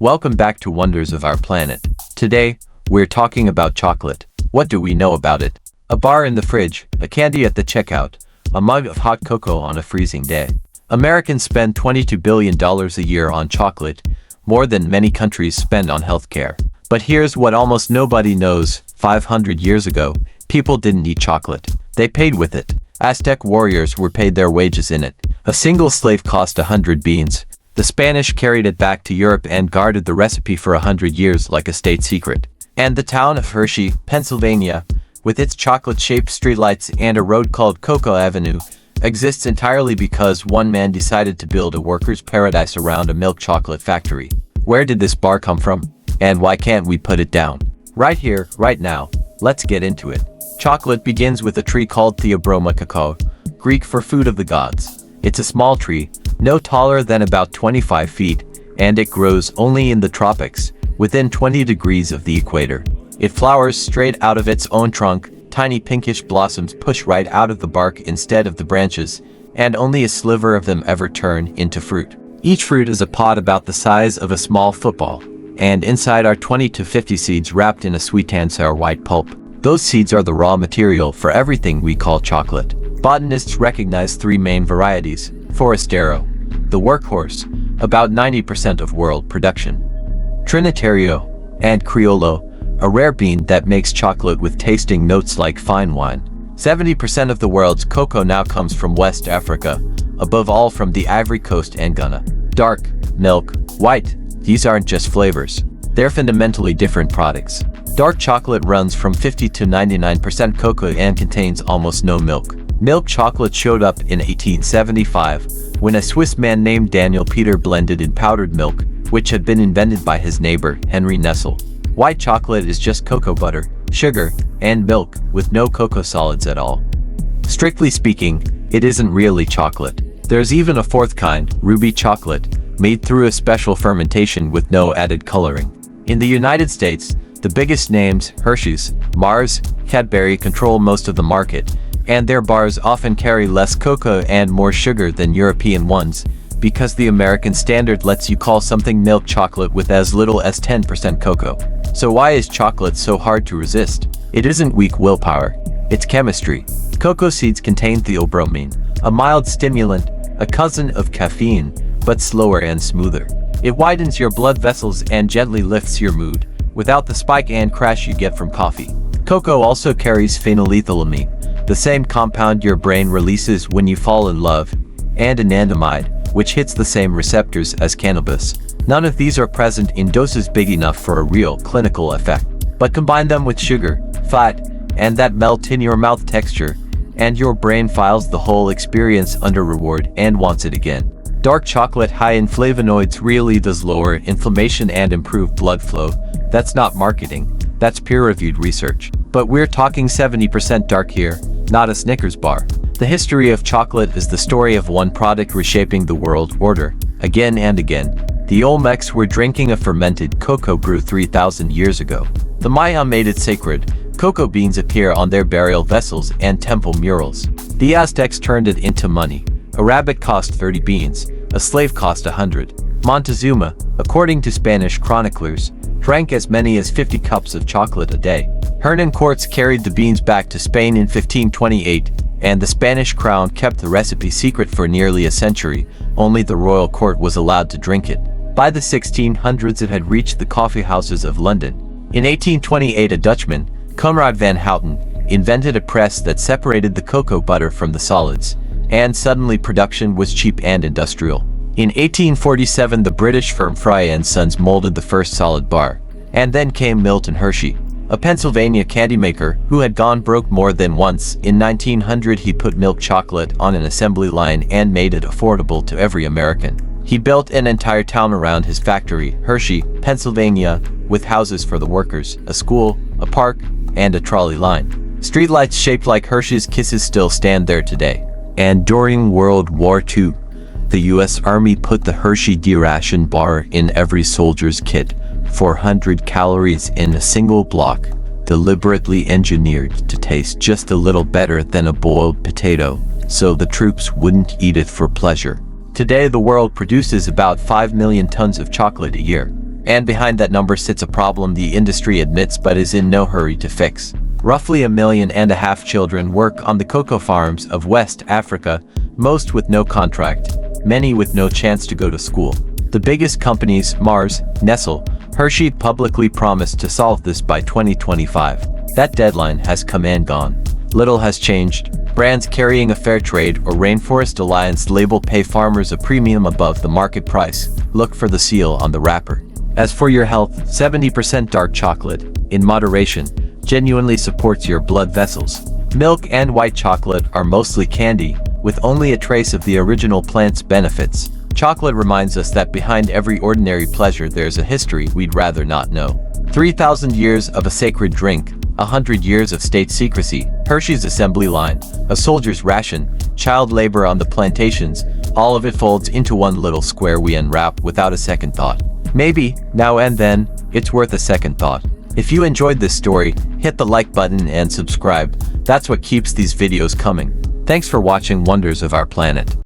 Welcome back to Wonders of Our Planet. Today, we're talking about chocolate. What do we know about it? A bar in the fridge, a candy at the checkout, a mug of hot cocoa on a freezing day. Americans spend $22 billion a year on chocolate, more than many countries spend on healthcare. But here's what almost nobody knows. 500 years ago, people didn't eat chocolate. They paid with it. Aztec warriors were paid their wages in it. A single slave cost 100 beans. The Spanish carried it back to Europe and guarded the recipe for 100 years like a state secret. And the town of Hershey, Pennsylvania, with its chocolate-shaped streetlights and a road called Cocoa Avenue, exists entirely because one man decided to build a worker's paradise around a milk chocolate factory. Where did this bar come from? And why can't we put it down? Right here, right now. Let's get into it. Chocolate begins with a tree called Theobroma cacao, Greek for food of the gods. It's a small tree, no taller than about 25 feet, and it grows only in the tropics, within 20 degrees of the equator. It flowers straight out of its own trunk. Tiny pinkish blossoms push right out of the bark instead of the branches, and only a sliver of them ever turn into fruit. Each fruit is a pod about the size of a small football, and inside are 20 to 50 seeds wrapped in a sweet and sour white pulp. Those seeds are the raw material for everything we call chocolate. Botanists recognize three main varieties: Forastero, the workhorse, about 90% of world production; Trinitario, and Criollo, a rare bean that makes chocolate with tasting notes like fine wine. 70% of the world's cocoa now comes from West Africa, above all from the Ivory Coast and Ghana. Dark, milk, white, these aren't just flavors. They're fundamentally different products. Dark chocolate runs from 50 to 99% cocoa and contains almost no milk. Milk chocolate showed up in 1875, when a Swiss man named Daniel Peter blended in powdered milk, which had been invented by his neighbor, Henry Nestle. White chocolate is just cocoa butter, sugar, and milk, with no cocoa solids at all. Strictly speaking, it isn't really chocolate. There's even a fourth kind, ruby chocolate, made through a special fermentation with no added coloring. In the United States, the biggest names, Hershey's, Mars, Cadbury, control most of the market, and their bars often carry less cocoa and more sugar than European ones, because the American standard lets you call something milk chocolate with as little as 10% cocoa. So why is chocolate so hard to resist? It isn't weak willpower. It's chemistry. Cocoa seeds contain theobromine, a mild stimulant, a cousin of caffeine, but slower and smoother. It widens your blood vessels and gently lifts your mood, without the spike and crash you get from coffee. Cocoa also carries phenylethylamine, the same compound your brain releases when you fall in love, and anandamide, which hits the same receptors as cannabis. None of these are present in doses big enough for a real clinical effect. But combine them with sugar, fat, and that melt in your mouth texture, and your brain files the whole experience under reward and wants it again. Dark chocolate high in flavonoids really does lower inflammation and improve blood flow. That's not marketing, that's peer-reviewed research. But we're talking 70% dark here, not a Snickers bar. The history of chocolate is the story of one product reshaping the world order, again and again. The Olmecs were drinking a fermented cocoa brew 3,000 years ago. The Maya made it sacred. Cocoa beans appear on their burial vessels and temple murals. The Aztecs turned it into money. A rabbit cost 30 beans, a slave cost 100. Montezuma, according to Spanish chroniclers, drank as many as 50 cups of chocolate a day. Hernan Cortes carried the beans back to Spain in 1528, and the Spanish crown kept the recipe secret for nearly a century. Only the royal court was allowed to drink it. By the 1600s it had reached the coffee houses of London. In 1828 a Dutchman, Conrad van Houten, invented a press that separated the cocoa butter from the solids, and suddenly production was cheap and industrial. In 1847 the British firm Fry & Sons molded the first solid bar. And then came Milton Hershey, a Pennsylvania candy maker who had gone broke more than once. In 1900 he put milk chocolate on an assembly line and made it affordable to every American. He built an entire town around his factory, Hershey, Pennsylvania, with houses for the workers, a school, a park, and a trolley line. Streetlights shaped like Hershey's Kisses still stand there today. And during World War II, the US Army put the Hershey D-ration bar in every soldier's kit, 400 calories in a single block, deliberately engineered to taste just a little better than a boiled potato, so the troops wouldn't eat it for pleasure. Today the world produces about 5 million tons of chocolate a year. And behind that number sits a problem the industry admits but is in no hurry to fix. Roughly 1.5 million children work on the cocoa farms of West Africa, most with no contract, many with no chance to go to school. The biggest companies, Mars, Nestle, Hershey, publicly promised to solve this by 2025. That deadline has come and gone. Little has changed. Brands carrying a fair trade or Rainforest Alliance label pay farmers a premium above the market price. Look for the seal on the wrapper. As for your health, 70% dark chocolate, in moderation, genuinely supports your blood vessels. Milk and white chocolate are mostly candy, with only a trace of the original plant's benefits. Chocolate reminds us that behind every ordinary pleasure there's a history we'd rather not know. 3,000 years of a sacred drink, 100 years of state secrecy, Hershey's assembly line, a soldier's ration, child labor on the plantations, all of it folds into one little square we unwrap without a second thought. Maybe, now and then, it's worth a second thought. If you enjoyed this story, hit the like button and subscribe. That's what keeps these videos coming. Thanks for watching Wonders of Our Planet.